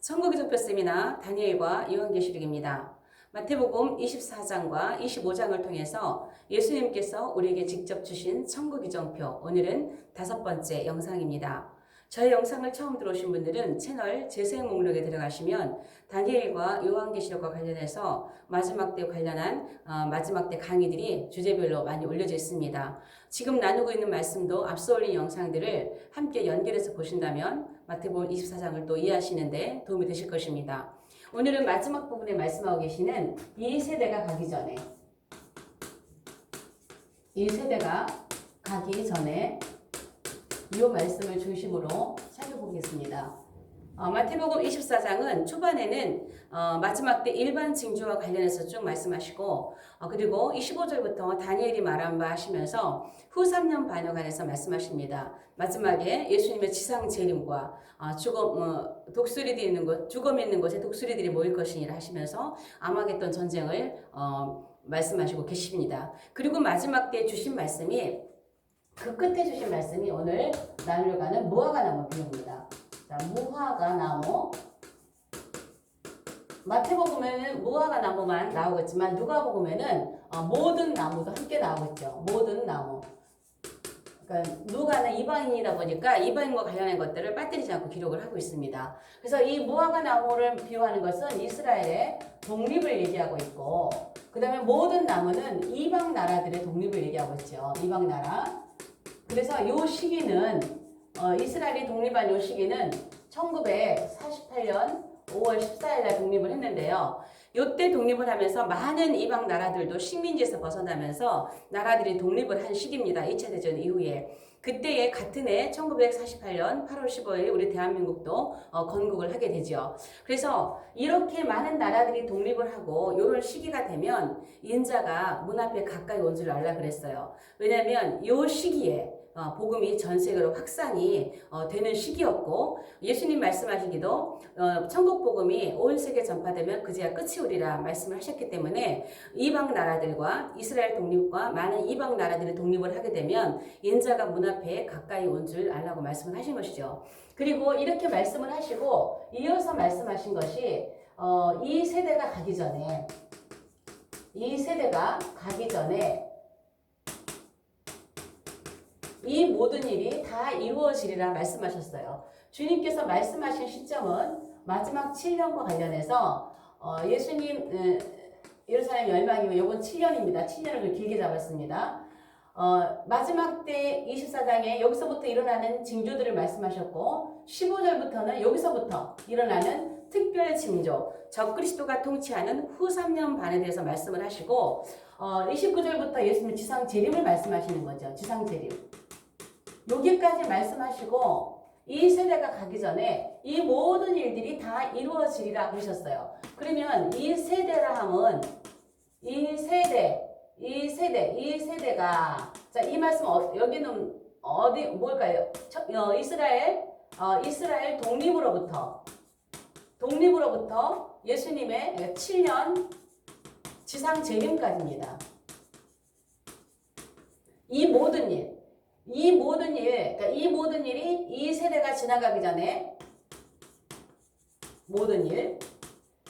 천국의 족보 세미나 다니엘과 요한계시록입니다. 마태복음 24장과 25장을 통해서 예수님께서 우리에게 직접 주신 천국의 정표, 오늘은 5번째 영상입니다. 저희 영상을 처음 들어오신 분들은 채널 재생 목록에 들어가시면 다니엘과 요한계시록과 관련해서 마지막 때 관련한 마지막 때 강의들이 주제별로 많이 올려져 있습니다. 지금 나누고 있는 말씀도 앞서 올린 영상들을 함께 연결해서 보신다면 마태복음 24장을 또 이해하시는데 도움이 되실 것입니다. 오늘은 마지막 부분에 말씀하고 계시는 이 세대가 가기 전에 이 말씀을 중심으로 살펴보겠습니다. 마태복음 24장은 초반에는 마지막 때 일반 징조와 관련해서 쭉 말씀하시고 그리고 25절부터 다니엘이 말한 바 하시면서 후 3년 반에 관해서 말씀하십니다. 마지막에 예수님의 지상 재림과 독수리들이 있는 곳, 죽음이 있는 곳에 독수리들이 모일 것이니라 하시면서 아마겟돈 전쟁을 말씀하시고 계십니다. 그리고 마지막 때 주신 말씀이 그 끝에 주신 말씀이 오늘 나누려고 하는 무화과나무 비유입니다. 자, 무화과나무. 마태복음에는 무화과나무만 나오겠지만 누가복음에는 모든 나무도 함께 나오겠죠. 모든 나무. 그러니까 누가는 이방인이다 보니까 이방인과 관련한 것들을 빠뜨리지 않고 기록을 하고 있습니다. 그래서 이 무화과나무를 비유하는 것은 이스라엘의 독립을 얘기하고 있고, 그 다음에 모든 나무는 이방 나라들의 독립을 얘기하고 있죠. 이방 나라. 그래서 이 시기는 이스라엘이 독립한 이 시기는 1948년 5월 14일 날 독립을 했는데요. 이때 독립을 하면서 많은 이방 나라들도 식민지에서 벗어나면서 나라들이 독립을 한 시기입니다. 2차 대전 이후에. 그때에 같은 해 1948년 8월 15일 우리 대한민국도 건국을 하게 되죠. 그래서 이렇게 많은 나라들이 독립을 하고 이런 시기가 되면 인자가 문 앞에 가까이 온 줄 알라 그랬어요. 왜냐하면 이 시기에 복음이 전 세계로 확산이 되는 시기였고, 예수님 말씀하시기도 천국 복음이 온 세계 전파되면 그제야 끝이 오리라 말씀을 하셨기 때문에 이방 나라들과 이스라엘 독립과 많은 이방 나라들이 독립을 하게 되면 인자가 문 앞에 가까이 온 줄 알라고 말씀을 하신 것이죠. 그리고 이렇게 말씀을 하시고 이어서 말씀하신 것이 이 세대가 가기 전에 이 모든 일이 다 이루어지리라 말씀하셨어요. 주님께서 말씀하신 시점은 마지막 7년과 관련해서 예수님 예루살렘 멸망이면 이번 7년입니다. 7년을 길게 잡았습니다. 마지막 때 24장에 여기서부터 일어나는 징조들을 말씀하셨고 15절부터는 여기서부터 일어나는 특별 징조, 적그리스도가 통치하는 후 3년 반에 대해서 말씀을 하시고 29절부터 예수님 지상 재림을 말씀하시는 거죠. 지상 재림. 여기까지 말씀하시고 이 세대가 가기 전에 이 모든 일들이 다 이루어지리라 그러셨어요. 그러면 이 세대라 함은 이 세대가 자, 이 말씀 여기는 어디 뭘까요? 이스라엘 독립으로부터 예수님의 7년 지상 재림까지입니다. 이 모든 일이 이 세대가 지나가기 전에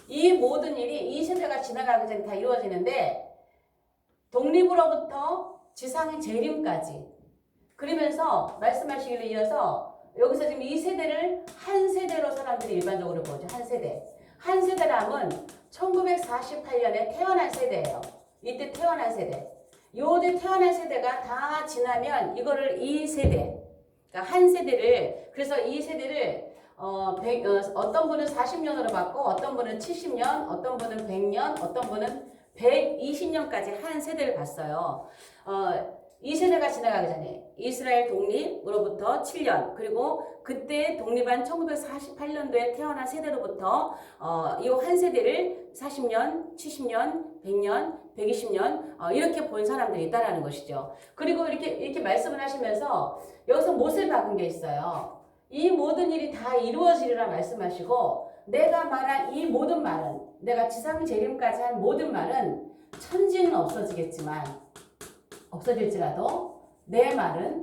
이 모든 일이 이 세대가 지나가기 전에 다 이루어지는데 독립으로부터 지상 재림까지 그러면서 말씀하시기를 이어서 여기서 지금 이 세대를 한 세대로 사람들이 일반적으로 보죠. 한 세대라면 1948년에 태어난 세대예요. 이때 태어난 세대. 요때 태어난 세대가 다 지나면 이거를 이 세대, 그러니까 한 세대를, 그래서 이 세대를 어떤 분은 40년으로 받고 어떤 분은 70년, 어떤 분은 100년, 어떤 분은 120년까지 한 세대를 봤어요. 이 세대가 지나가기 전에 이스라엘 독립으로부터 7년, 그리고 그때 독립한 1948년도에 태어난 세대로부터 이 한 세대를 40년, 70년, 100년, 120년 이렇게 본 사람들이 있다라는 것이죠. 그리고 이렇게 말씀을 하시면서 여기서 못을 박은 게 있어요. 이 모든 일이 다 이루어지리라 말씀하시고 내가 말한 이 모든 말은, 내가 지상 재림까지 한 모든 말은 천지는 없어질지라도 내 말은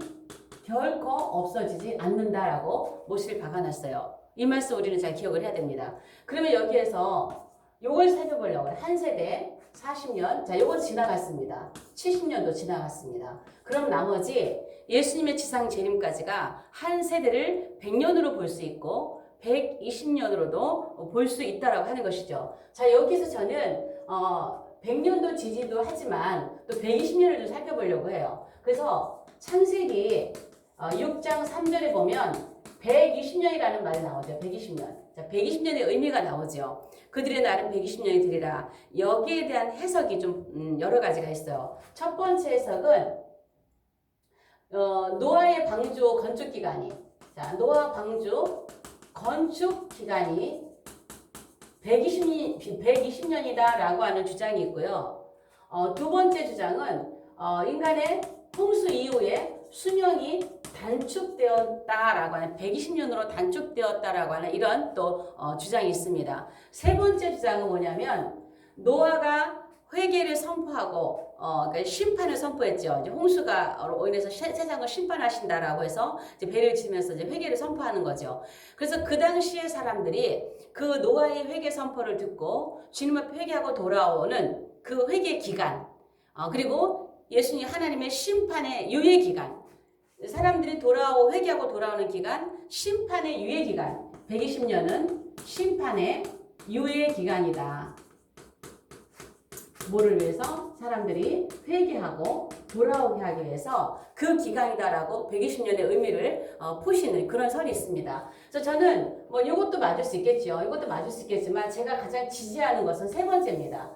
결코 없어지지 않는다라고 못을 박아놨어요. 이 말씀 우리는 잘 기억을 해야 됩니다. 그러면 여기에서 요걸 살펴보려고 해요. 한 세대 40년. 자, 요거 지나갔습니다. 70년도 지나갔습니다. 그럼 나머지 예수님의 지상 재림까지가 한 세대를 100년으로 볼 수 있고 120년으로도 볼 수 있다라고 하는 것이죠. 자, 여기서 저는 100년도 지지도 하지만 또 120년을 좀 살펴보려고 해요. 그래서 창세기 6장 3절에 보면 120년이라는 말이 나오죠. 120년. 자, 120년의 의미가 나오죠. 그들의 날은 120년이 되리라. 여기에 대한 해석이 좀 여러 가지가 있어요. 첫 번째 해석은 노아의 방주 건축 기간이, 자, 노아 방주 건축 기간이 120년이다라고 하는 주장이 있고요. 두 번째 주장은 인간의 홍수 이후에 수명이 단축되었다라고 하는 120년으로 단축되었다라고 하는 이런 또 주장이 있습니다. 세 번째 주장은 뭐냐면 노아가 회개를 선포하고 그러니까 심판을 선포했죠. 이제 홍수가로 인해서 세상을 심판하신다라고 해서 이제 배를 지면서 이제 회개를 선포하는 거죠. 그래서 그 당시의 사람들이 그 노아의 회개 선포를 듣고 주님 앞에 회개하고 돌아오는 그 회개 기간, 그리고 예수님 하나님의 심판의 유예 기간, 사람들이 회개하고 돌아오는 기간, 심판의 유예 기간, 120년은 심판의 유예 기간이다. 뭐를 위해서? 사람들이 회개하고 돌아오게 하기 위해서 그 기간이다라고 120년의 의미를 푸시는 그런 설이 있습니다. 그래서 저는 뭐 이것도 맞을 수 있겠죠. 이것도 맞을 수 있겠지만 제가 가장 지지하는 것은 세 번째입니다.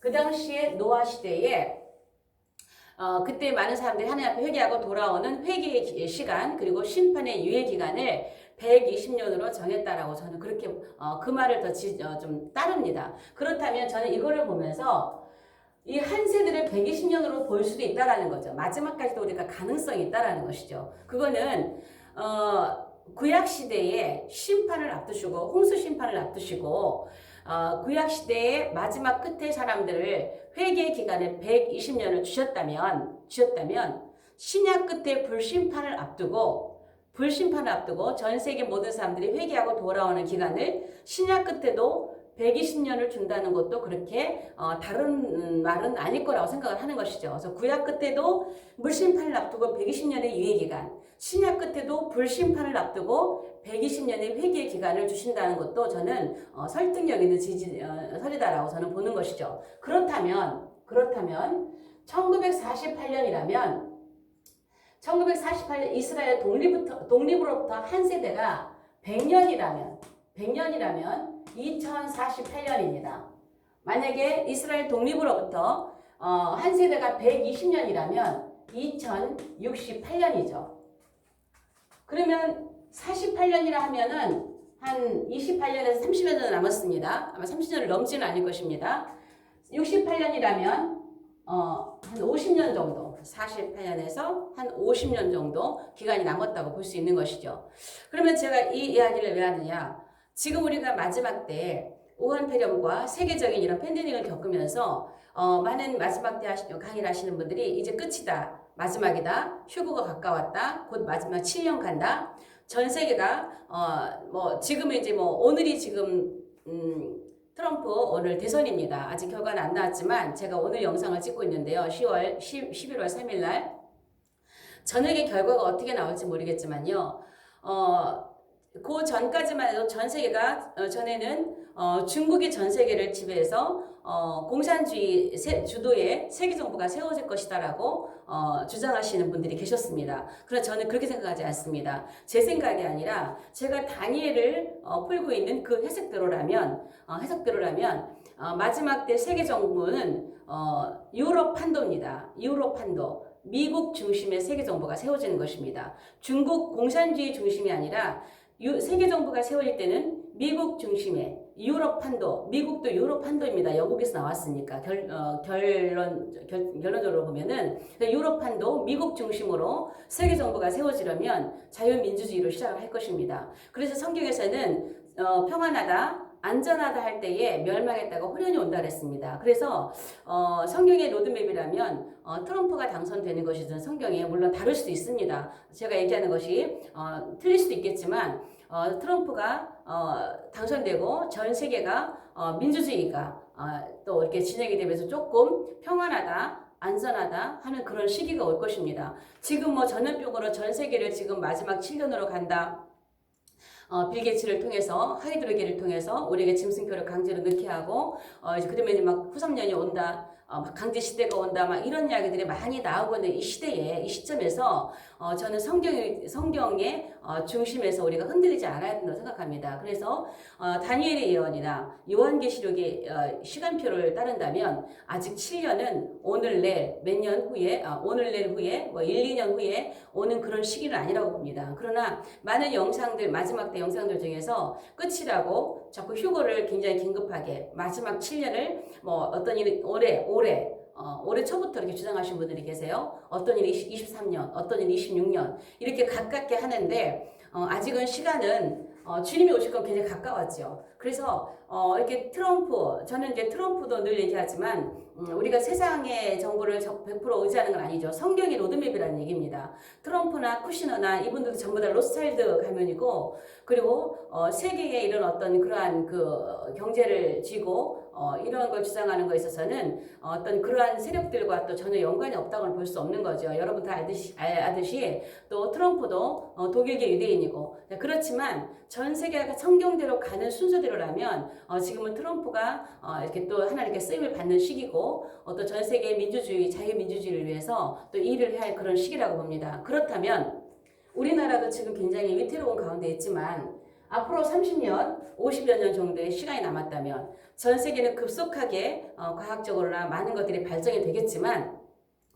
그 당시에 노아 시대에 그때 많은 사람들이 하나님 앞에 회개하고 돌아오는 회개의 시간 그리고 심판의 유예 기간을 120년으로 정했다라고 저는 그렇게 그 말을 더 좀 따릅니다. 그렇다면 저는 이거를 보면서 이 한 세대를 120년으로 볼 수도 있다라는 거죠. 마지막까지도 우리가 가능성이 있다라는 것이죠. 그거는 구약 시대에 심판을 앞두시고 홍수 심판을 앞두시고 구약 시대의 마지막 끝에 사람들을 회개 기간에 120년을 주셨다면 신약 끝에 불심판을 앞두고 전 세계 모든 사람들이 회개하고 돌아오는 기간을 신약 끝에도 120년을 준다는 것도 그렇게 다른 말은 아닐 거라고 생각을 하는 것이죠. 그래서 구약 끝에도 물심판을 앞두고 120년의 유예기간, 신약 끝에도 불심판을 앞두고 120년의 회개 기간을 주신다는 것도 저는 설득력 있는 설이다라고 저는 보는 것이죠. 그렇다면 1948년이라면 1948년 이스라엘 독립으로부터 한 세대가 100년이라면 2048년입니다. 만약에 이스라엘 독립으로부터 한 세대가 120년이라면 2068년이죠. 그러면 48년이라 하면은 한 28년에서 30년 정도 남았습니다. 아마 30년을 넘지는 않을 것입니다. 68년이라면 한 50년 정도, 48년에서 한 50년 정도 기간이 남았다고 볼 수 있는 것이죠. 그러면 제가 이 이야기를 왜 하느냐? 지금 우리가 마지막 때 오한폐렴과 세계적인 이런 팬데믹을 겪으면서 많은 마지막 때 강의를 하시는 분들이 이제 끝이다, 마지막이다, 휴거가 가까웠다, 곧 마지막 7년 간다. 전 세계가 뭐 지금은 이제 뭐 오늘이 지금 트럼프 오늘 대선입니다. 아직 결과는 안 나왔지만 제가 오늘 영상을 찍고 있는데요. 11월 3일 날 저녁에 결과가 어떻게 나올지 모르겠지만요. 그 전까지만 해도 전 세계가 전에는 중국이 전 세계를 지배해서 공산주의 주도의 세계 정부가 세워질 것이다라고 주장하시는 분들이 계셨습니다. 그러나 저는 그렇게 생각하지 않습니다. 제 생각이 아니라 제가 다니엘을 풀고 있는 그 해석대로라면 마지막 때 세계 정부는 유럽 판도입니다. 유럽 판도. 미국 중심의 세계 정부가 세워지는 것입니다. 중국 공산주의 중심이 아니라 세계 정부가 세워질 때는 미국 중심의 유럽 판도, 미국도 유럽 판도입니다. 영국에서 나왔으니까 결론적으로 보면은 유럽 판도, 미국 중심으로 세계 정부가 세워지려면 자유민주주의로 시작을 할 것입니다. 그래서 성경에서는 평안하다, 안전하다 할 때에 멸망했다가 혼연이 온다 그랬습니다. 그래서 성경의 로드맵이라면 트럼프가 당선되는 것이든 성경에 물론 다를 수도 있습니다. 제가 얘기하는 것이 틀릴 수도 있겠지만 트럼프가 당선되고 전 세계가 민주주의가 또 이렇게 진행이 되면서 조금 평안하다, 안전하다 하는 그런 시기가 올 것입니다. 지금 뭐 전염병으로 전 세계를 지금 마지막 7년으로 간다. 빌 게이츠를 통해서 하이드로겐을 통해서 우리에게 짐승표를 강제로 넣게 하고 그러면 막 후삼년이 온다. 막 강제 시대가 온다. 막 이런 이야기들이 많이 나오고 있는 이 시대에 이 시점에서 저는 성경의 중심에서 우리가 흔들리지 않아야 된다고 생각합니다. 그래서 다니엘의 예언이나 요한계시록의 시간표를 따른다면 아직 7년은 오늘 내일 몇 년 후에 오늘 내일 후에 뭐 1, 2년 후에 오는 그런 시기는 아니라고 봅니다. 그러나 많은 영상들 마지막 때 영상들 중에서 끝이라고 자꾸 휴거를 굉장히 긴급하게 마지막 7년을 뭐 어떤 일이 올해 초부터 이렇게 주장하신 분들이 계세요. 어떤 일이 23년, 어떤 일이 26년 이렇게 가깝게 하는데 아직은 시간은 주님이 오실 건 굉장히 가까웠죠. 그래서 이렇게 저는 이제 트럼프도 늘 얘기하지만 우리가 세상의 정보를 100% 의지하는 건 아니죠. 성경이 로드맵이라는 얘기입니다. 트럼프나 쿠시너나 이분들도 전부 다 로스차일드 가면이고 그리고 세계의 이런 어떤 그러한 그 경제를 쥐고 이런 걸 주장하는 것에 있어서는 어떤 그러한 세력들과 또 전혀 연관이 없다고는 볼 수 없는 거죠. 여러분 다 알듯이 또 트럼프도 독일계 유대인이고 그렇지만 전 세계가 성경대로 가는 순서대로라면 지금은 트럼프가 이렇게 또 하나님께 쓰임을 받는 시기고 또 전 세계의 민주주의, 자유민주주의를 위해서 또 일을 해야 할 그런 시기라고 봅니다. 그렇다면 우리나라도 지금 굉장히 위태로운 가운데 있지만 앞으로 30년, 50여 년 정도의 시간이 남았다면 전 세계는 급속하게 과학적으로나 많은 것들이 발전이 되겠지만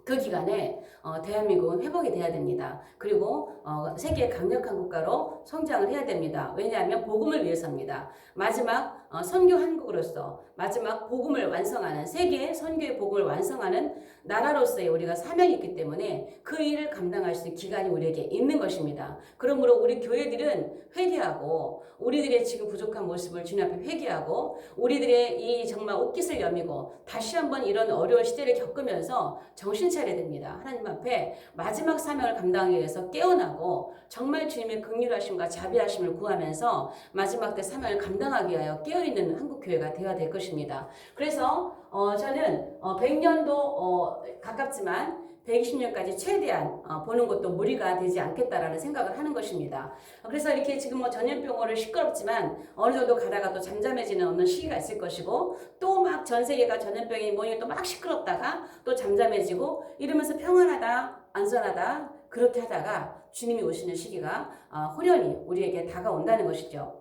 그 기간에 대한민국은 회복이 돼야 됩니다. 그리고 세계의 강력한 국가로 성장을 해야 됩니다. 왜냐하면 복음을 위해서입니다. 마지막 선교 한국으로서 마지막 복음을 완성하는 세계의 선교의 복음을 완성하는 나라로서의 우리가 사명이 있기 때문에 그 일을 감당할 수 있는 기간이 우리에게 있는 것입니다. 그러므로 우리 교회들은 회개하고 우리들의 지금 부족한 모습을 주님 앞에 회개하고 우리들의 이 정말 옷깃을 여미고 다시 한번 이런 어려운 시대를 겪으면서 정신 차려야 됩니다. 하나님 앞에 마지막 사명을 감당하기 위해서 깨어나고 정말 주님의 긍휼하심과 자비하심을 구하면서 마지막 때 사명을 감당하기 위하여 깨어있는 한국교회가 되어야 될 것입니다. 그래서 저는 100년도 가깝지만 120년까지 최대한 보는 것도 무리가 되지 않겠다라는 생각을 하는 것입니다. 그래서 이렇게 지금 뭐 전염병으로 시끄럽지만 어느 정도 가다가 또 잠잠해지는 어느 시기가 있을 것이고 또 막 전 세계가 전염병이 뭐니 또 막 시끄럽다가 또 잠잠해지고 이러면서 평안하다, 안전하다 그렇게 하다가 주님이 오시는 시기가 호련히 우리에게 다가온다는 것이죠.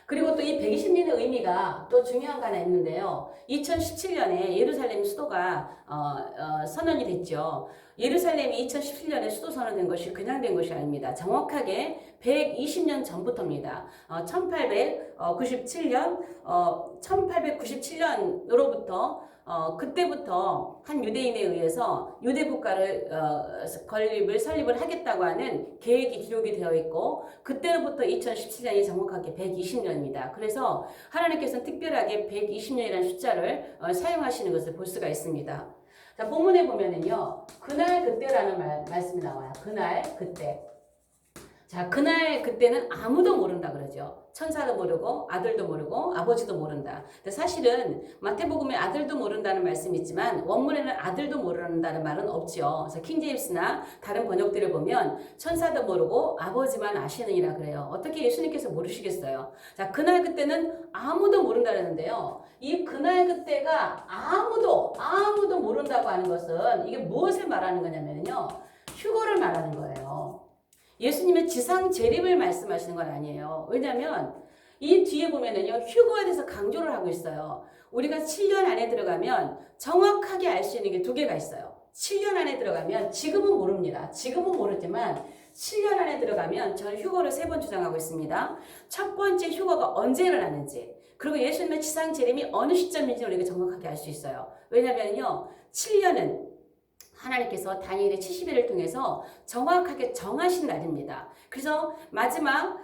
그리고 또 이 120년의 의미가 또 중요한 거 하나 있는데요. 2017년에 예루살렘 수도가 선언이 됐죠. 예루살렘이 2017년에 수도 선언된 것이 그냥 된 것이 아닙니다. 정확하게 120년 전부터입니다. 1897년으로부터 그때부터 한 유대인에 의해서 유대 국가를 설립을 하겠다고 하는 계획이 기록이 되어 있고 그때로부터 2017년이 정확하게 120년입니다. 그래서 하나님께서는 특별하게 120년이라는 숫자를 사용하시는 것을 볼 수가 있습니다. 자, 본문에 보면은요, 그날 그때라는 말씀이 나와요. 그날 그때. 자, 그날 그때는 아무도 모른다 그러죠. 천사도 모르고 아들도 모르고 아버지도 모른다. 근데 사실은 마태복음에 아들도 모른다는 말씀이 있지만 원문에는 아들도 모른다는 말은 없죠. 그래서 킹제임스나 다른 번역들을 보면 천사도 모르고 아버지만 아시느니라 그래요. 어떻게 예수님께서 모르시겠어요? 자, 그날 그때는 아무도 모른다는데요. 이 그날 그때가 아무도 모른다고 하는 것은 이게 무엇을 말하는 거냐면요. 휴거를 말하는 거예요. 예수님의 지상 재림을 말씀하시는 건 아니에요. 왜냐하면 이 뒤에 보면은요, 휴거에 대해서 강조를 하고 있어요. 우리가 7년 안에 들어가면 정확하게 알 수 있는 게 두 개가 있어요. 7년 안에 들어가면 지금은 모릅니다. 지금은 모르지만 7년 안에 들어가면 저는 휴거를 3번 주장하고 있습니다. 첫 번째 휴거가 언제 일어나는지 그리고 예수님의 지상 재림이 어느 시점인지 우리가 정확하게 알 수 있어요. 왜냐하면요, 7년은 하나님께서 다니엘의 70일을 통해서 정확하게 정하신 날입니다. 그래서 마지막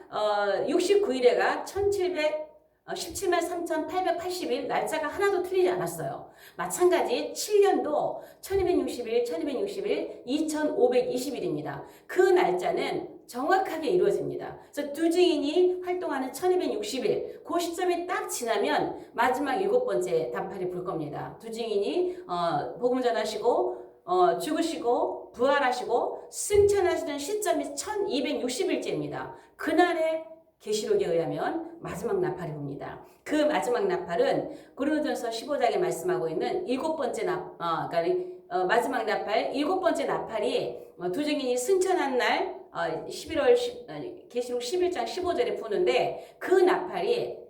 69일에가 1717만 3,880일 날짜가 하나도 틀리지 않았어요. 마찬가지 7년도 1260일, 2520일, 2520일입니다. 그 날짜는 정확하게 이루어집니다. 그래서 두 증인이 활동하는 1260일 그 시점이 딱 지나면 마지막 7번째 나팔이 불 겁니다. 두 증인이 복음 전하시고 죽으시고 부활하시고 승천하시는 시점이 1260일째입니다. 그날의 계시록에 의하면 마지막 나팔이 봅니다. 그 마지막 나팔은 고린도전서 15장에 말씀하고 있는 마지막 나팔 7번째 나팔이 두 증인이 승천한 날 11월 계시록 11장 15절에 부는데 그 나팔이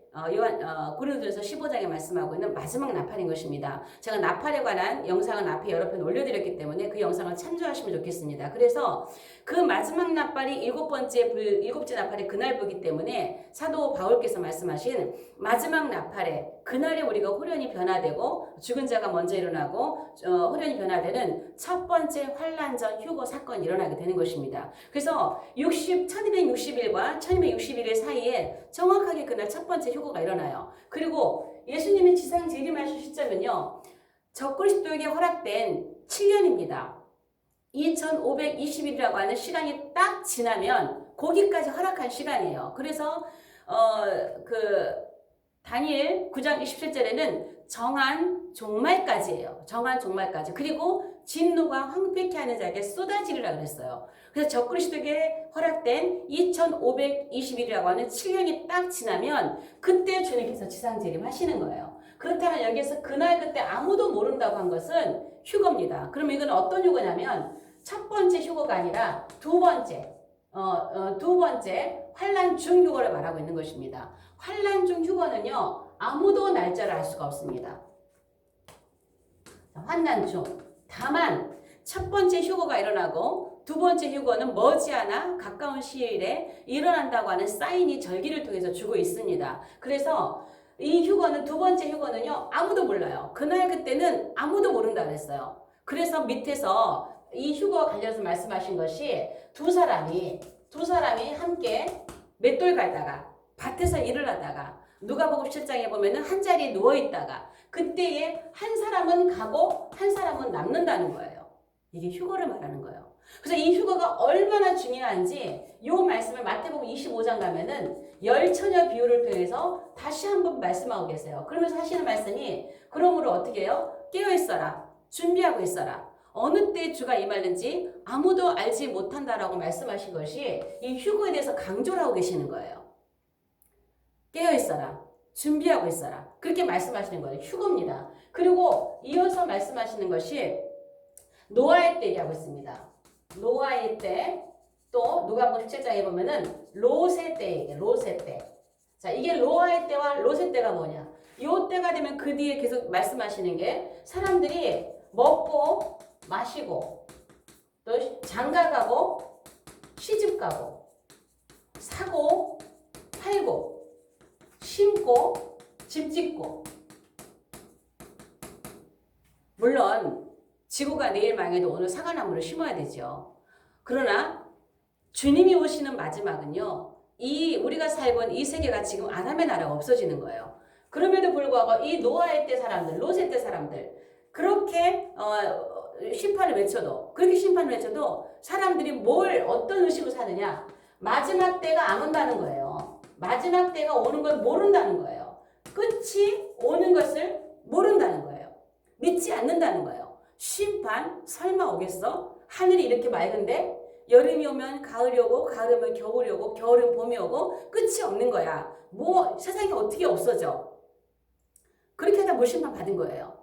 고린도전서 15장에 말씀하고 있는 마지막 나팔인 것입니다. 제가 나팔에 관한 영상은 앞에 여러 편 올려드렸기 때문에 그 영상을 참조하시면 좋겠습니다. 그래서 그 마지막 나팔이 일곱째 나팔이 그날 보기 때문에 사도 바울께서 말씀하신 마지막 나팔에 그날에 우리가 호련히 변화되고 죽은 자가 먼저 일어나고 호련히 변화되는 첫 번째 환란전 휴거 사건이 일어나게 되는 것입니다. 그래서 1260일과 1260일 사이에 정확하게 그날 첫 번째 휴거가 일어나요. 그리고 예수님이 지상 재림하실 시점은요. 적그리스도에게 허락된 7년입니다. 2520일이라고 하는 시간이 딱 지나면 거기까지 허락한 시간이에요. 그래서 다니엘 9장 27절에는 정한 종말까지예요. 정한 종말까지. 그리고 진노가 황폐케 하는 자에게 쏟아지리라 그랬어요. 그래서 적그리스도에게 허락된 2520일이라고 하는 7년이 딱 지나면 그때 주님께서 지상 재림하시는 거예요. 그렇다면 여기에서 그날 그때 아무도 모른다고 한 것은 휴거입니다. 그러면 이건 어떤 휴거냐면 첫 번째 휴거가 아니라 두 번째 환란 중 휴거를 말하고 있는 것입니다. 환란 중 휴거는요. 아무도 날짜를 알 수가 없습니다. 환난 중. 다만 첫 번째 휴거가 일어나고 두 번째 휴거는 머지않아 가까운 시일에 일어난다고 하는 사인이 절기를 통해서 주고 있습니다. 그래서 이 휴거는 두 번째 휴거는요. 아무도 몰라요. 그날 그때는 아무도 모른다 그랬어요. 그래서 밑에서 이 휴거와 관련해서 말씀하신 것이 두 사람이 함께 맷돌 갈다가 밭에서 일을 하다가 누가복음 7장에 보면은 한 자리에 누워 있다가 그때에 한 사람은 가고 한 사람은 남는다는 거예요. 이게 휴거를 말하는 거예요. 그래서 이 휴거가 얼마나 중요한지 이 말씀을 마태복음 25장 가면은 열처녀 비유를 통해서 다시 한번 말씀하고 계세요. 그러면서 하시는 말씀이 그러므로 어떻게 해요? 깨어 있어라. 준비하고 있어라. 어느 때 주가 임하는지 아무도 알지 못한다라고 말씀하신 것이 이 휴거에 대해서 강조를 하고 계시는 거예요. 깨어 있어라. 준비하고 있어라. 그렇게 말씀하시는 거예요. 휴거입니다. 그리고 이어서 말씀하시는 것이 노아의 때 얘기하고 있습니다. 노아의 때, 또 누가복음 17장에 보면은 롯의 때 얘기해요. 롯의 때. 자, 이게 노아의 때와 롯의 때가 뭐냐? 요 때가 되면 그 뒤에 계속 말씀하시는 게 사람들이 먹고 마시고 또 장가가고 시집가고 사고 팔고 심고 집 짓고. 물론 지구가 내일 망해도 오늘 사과나무를 심어야 되죠. 그러나 주님이 오시는 마지막은요. 우리가 살고 있는 이 세계가 지금 아담의 나라가 없어지는 거예요. 그럼에도 불구하고 이 노아의 때 사람들, 롯의 때 사람들 그렇게 심판을 외쳐도 그렇게 심판을 외쳐도 사람들이 어떤 의식으로 사느냐. 마지막 때가 안 온다는 거예요. 마지막 때가 오는 걸 모른다는 거예요. 끝이 오는 것을 모른다는 거예요. 믿지 않는다는 거예요. 심판 설마 오겠어? 하늘이 이렇게 맑은데 여름이 오면 가을이 오고 가을이 오면 겨울이 오고 겨울은 봄이 오고 끝이 없는 거야. 세상이 어떻게 없어져? 그렇게 하다 심판 받은 거예요.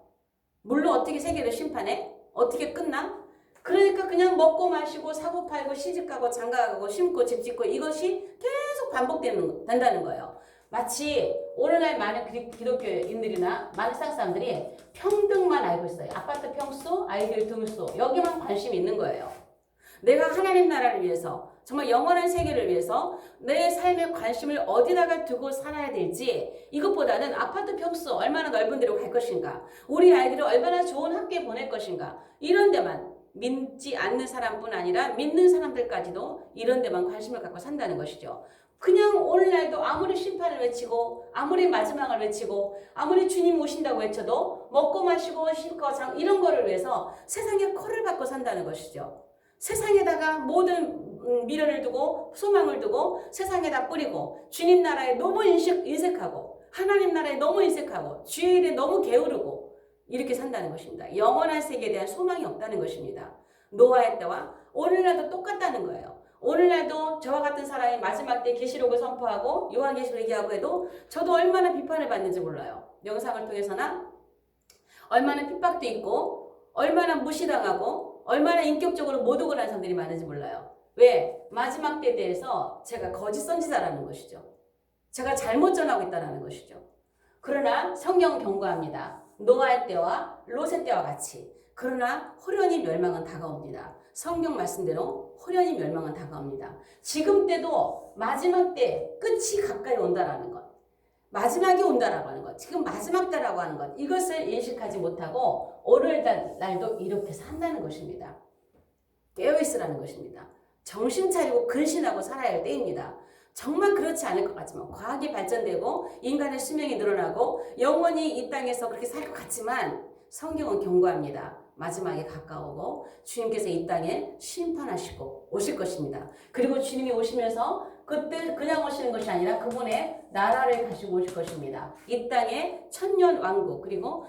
물론 어떻게 세계를 심판해? 어떻게 끝나? 그러니까 그냥 먹고 마시고 사고 팔고 시집가고 장가가고 심고 집 짓고 이것이 계속 반복된다는 거예요. 마치 오늘날 많은 기독교인들이나 많은 세상 사람들이 평등만 알고 있어요. 아파트 평수, 아이들 등수 여기만 관심이 있는 거예요. 내가 하나님 나라를 위해서 정말 영원한 세계를 위해서 내 삶의 관심을 어디다가 두고 살아야 될지 이것보다는 아파트 평수 얼마나 넓은 데로 갈 것인가, 우리 아이들을 얼마나 좋은 학교에 보낼 것인가, 이런 데만 믿지 않는 사람뿐 아니라 믿는 사람들까지도 이런 데만 관심을 갖고 산다는 것이죠. 그냥 오늘날도 아무리 심판을 외치고 아무리 마지막을 외치고 아무리 주님 오신다고 외쳐도 먹고 마시고 쉴거 이런 거를 위해서 세상에 코를 박고 산다는 것이죠. 세상에다가 모든 미련을 두고 소망을 두고 세상에다 뿌리고 주님 나라에 너무 인색하고 하나님 나라에 너무 인색하고 주의 일에 너무 게으르고 이렇게 산다는 것입니다. 영원한 세계에 대한 소망이 없다는 것입니다. 노아의 때와 오늘날도 똑같다는 거예요. 오늘날도 저와 같은 사람이 마지막 때 계시록을 선포하고 요한계시록 얘기하고 해도 저도 얼마나 비판을 받는지 몰라요. 영상을 통해서나 얼마나 핍박도 있고 얼마나 무시당하고 얼마나 인격적으로 모독을 하는 사람들이 많은지 몰라요. 왜? 마지막 때에 대해서 제가 거짓 선지자라는 것이죠. 제가 잘못 전하고 있다는 것이죠. 그러나 성경은 경고합니다. 노아의 때와 롯의 때와 같이. 그러나 호련히 멸망은 다가옵니다. 성경 말씀대로 호련히 멸망은 다가옵니다. 지금 때도 마지막 때 끝이 가까이 온다라는 것. 마지막이 온다라고 하는 것. 지금 마지막 때라고 하는 것. 이것을 인식하지 못하고 오늘날도 이렇게 산다는 것입니다. 깨어있으라는 것입니다. 정신 차리고 근신하고 살아야 할 때입니다. 정말 그렇지 않을 것 같지만 과학이 발전되고 인간의 수명이 늘어나고 영원히 이 땅에서 그렇게 살 것 같지만 성경은 경고합니다. 마지막에 가까우고 주님께서 이 땅에 심판하시고 오실 것입니다. 그리고 주님이 오시면서 그때 그냥 오시는 것이 아니라 그분의 나라를 가지고 오실 것입니다. 이 땅에 천년 왕국 그리고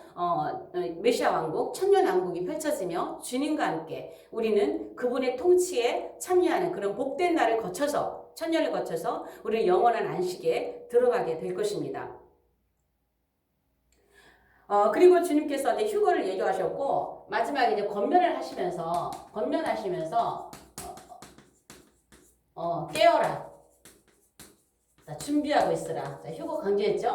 메시아 왕국 천년 왕국이 펼쳐지며 주님과 함께 우리는 그분의 통치에 참여하는 그런 복된 날을 거쳐서 천년을 거쳐서 우리는 영원한 안식에 들어가게 될 것입니다. 그리고 주님께서 이제 휴거를 얘기하셨고 마지막에 이제 권면하시면서 깨어라. 자, 준비하고 있으라. 자, 휴거 강조했죠?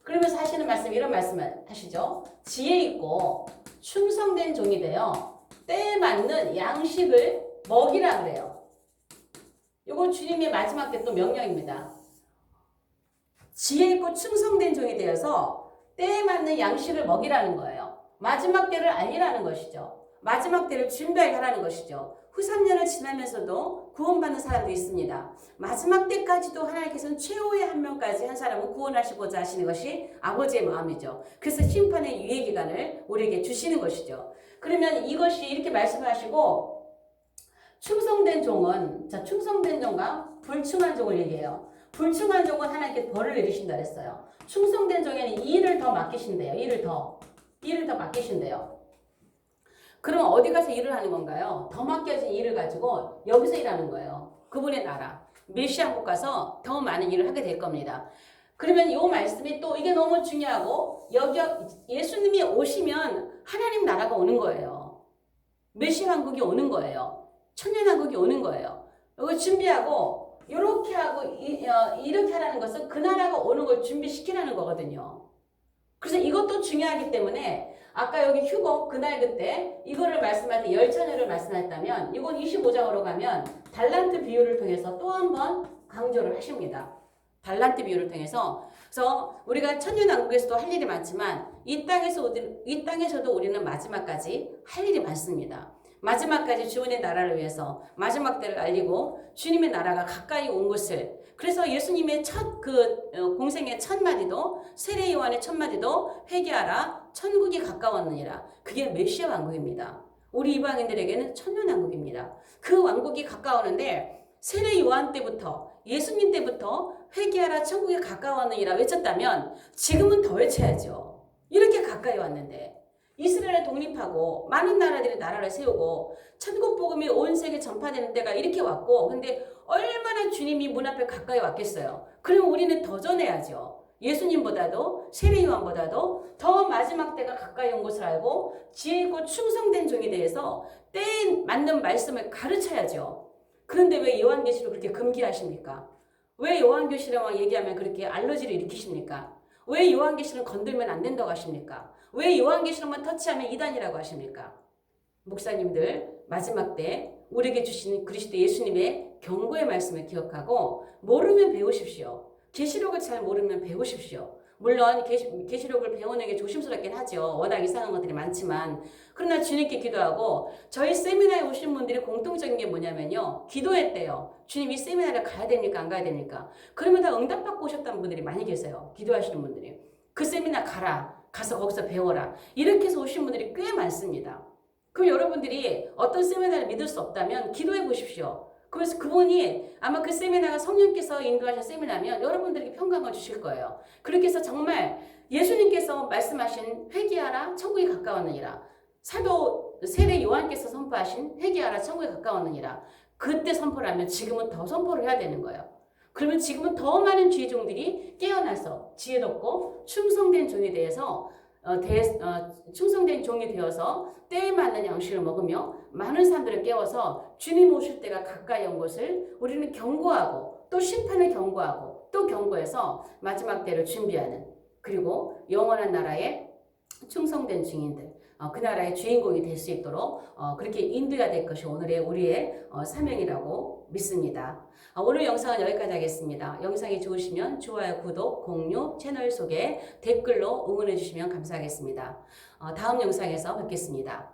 그러면서 하시는 말씀 이런 말씀을 하시죠. 지혜 있고 충성된 종이 되어 때에 맞는 양식을 먹이라 그래요. 이거 주님의 마지막 때 또 명령입니다. 지혜 있고 충성된 종이 되어서 때에 맞는 양식을 먹이라는 거예요. 마지막 때를 알리라는 것이죠. 마지막 때를 준비하게 하라는 것이죠. 후 3년을 지나면서도 구원받는 사람도 있습니다. 마지막 때까지도 하나님께서는 최후의 한 명까지 한 사람을 구원하시고자 하시는 것이 아버지의 마음이죠. 그래서 심판의 유예기간을 우리에게 주시는 것이죠. 그러면 이것이 이렇게 말씀하시고 충성된 종은 충성된 종과 불충한 종을 얘기해요. 불충한 종은 하나님께 벌을 내리신다 그랬어요. 충성된 종에는 일을 더 맡기신대요. 일을 더 맡기신대요. 그럼 어디 가서 일을 하는 건가요? 더 맡겨진 일을 가지고 여기서 일하는 거예요. 그분의 나라 메시아 한국 가서 더 많은 일을 하게 될 겁니다. 그러면 이 말씀이 또 이게 너무 중요하고 여기 예수님이 오시면 하나님 나라가 오는 거예요. 메시아 한국이 오는 거예요. 천년 한국이 오는 거예요. 이거 준비하고 이렇게 하고 이렇게 하라는 것은 그 나라가 오는 걸 준비시키라는 거거든요. 그래서 이것도 중요하기 때문에 아까 여기 휴거 그날 그때 이거를 말씀할 때 열처녀를 말씀했다면 이건 25장으로 가면 달란트 비유를 통해서 또 한 번 강조를 하십니다. 달란트 비유를 통해서 그래서 우리가 천년왕국에서도 할 일이 많지만 이 땅에서도 우리는 마지막까지 할 일이 많습니다. 마지막까지 주님의 나라를 위해서 마지막 때를 알리고 주님의 나라가 가까이 온 것을 그래서 예수님의 첫 공생의 첫 마디도 세례 요한의 첫 마디도 회개하라 천국이 가까웠느니라. 그게 메시아 왕국입니다. 우리 이방인들에게는 천년 왕국입니다. 그 왕국이 가까우는데 세례 요한 때부터 예수님 때부터 회개하라 천국이 가까웠느니라 외쳤다면 지금은 더 외쳐야죠. 이렇게 가까이 왔는데 이스라엘을 독립하고 많은 나라들이 나라를 세우고 천국 복음이 온 세계에 전파되는 때가 이렇게 왔고 근데 얼마나 주님이 문 앞에 가까이 왔겠어요. 그럼 우리는 더 전해야죠. 예수님보다도 세례 요한보다도 더 마지막 때가 가까이 온 것을 알고 지혜 있고 충성된 종에 대해서 때에 맞는 말씀을 가르쳐야죠. 그런데 왜 요한계시록 그렇게 금기하십니까? 왜 요한계시록만 얘기하면 그렇게 알러지를 일으키십니까? 왜 요한계시록 건들면 안 된다고 하십니까? 왜 요한계시록만 터치하면 이단이라고 하십니까? 목사님들 마지막 때 우리에게 주신 그리스도 예수님의 경고의 말씀을 기억하고 모르면 배우십시오. 계시록을 잘 모르면 배우십시오. 물론 계시록을 배우는 게 조심스럽긴 하죠. 워낙 이상한 것들이 많지만 그러나 주님께 기도하고 저희 세미나에 오신 분들이 공통적인 게 뭐냐면요. 기도했대요. 주님 이 세미나를 가야 됩니까? 안 가야 됩니까? 그러면 다 응답받고 오셨다는 분들이 많이 계세요. 기도하시는 분들이. 그 세미나 가서 거기서 배워라. 이렇게 해서 오신 분들이 꽤 많습니다. 그럼 여러분들이 어떤 세미나를 믿을 수 없다면 기도해 보십시오. 그래서 그분이 아마 그 세미나가 성령께서 인도하신 세미나면 여러분들에게 평강을 주실 거예요. 그렇게 해서 정말 예수님께서 말씀하신 회개하라 천국이 가까웠느니라. 사도 세례 요한께서 선포하신 회개하라 천국이 가까웠느니라. 그때 선포를 하면 지금은 더 선포를 해야 되는 거예요. 그러면 지금은 더 많은 주의 종들이 깨어나서 지혜롭고 충성된 종이 되어서 충성된 종이 되어서 때에 맞는 양식을 먹으며 많은 사람들을 깨워서 주님 오실 때가 가까이 온 것을 우리는 경고하고 또 심판을 경고하고 또 경고해서 마지막 때를 준비하는, 그리고 영원한 나라의 충성된 증인들, 그 나라의 주인공이 될 수 있도록 그렇게 인도해야 될 것이 오늘의 우리의 사명이라고 믿습니다. 오늘 영상은 여기까지 하겠습니다. 영상이 좋으시면 좋아요, 구독, 공유, 채널 소개, 댓글로 응원해 주시면 감사하겠습니다. 다음 영상에서 뵙겠습니다.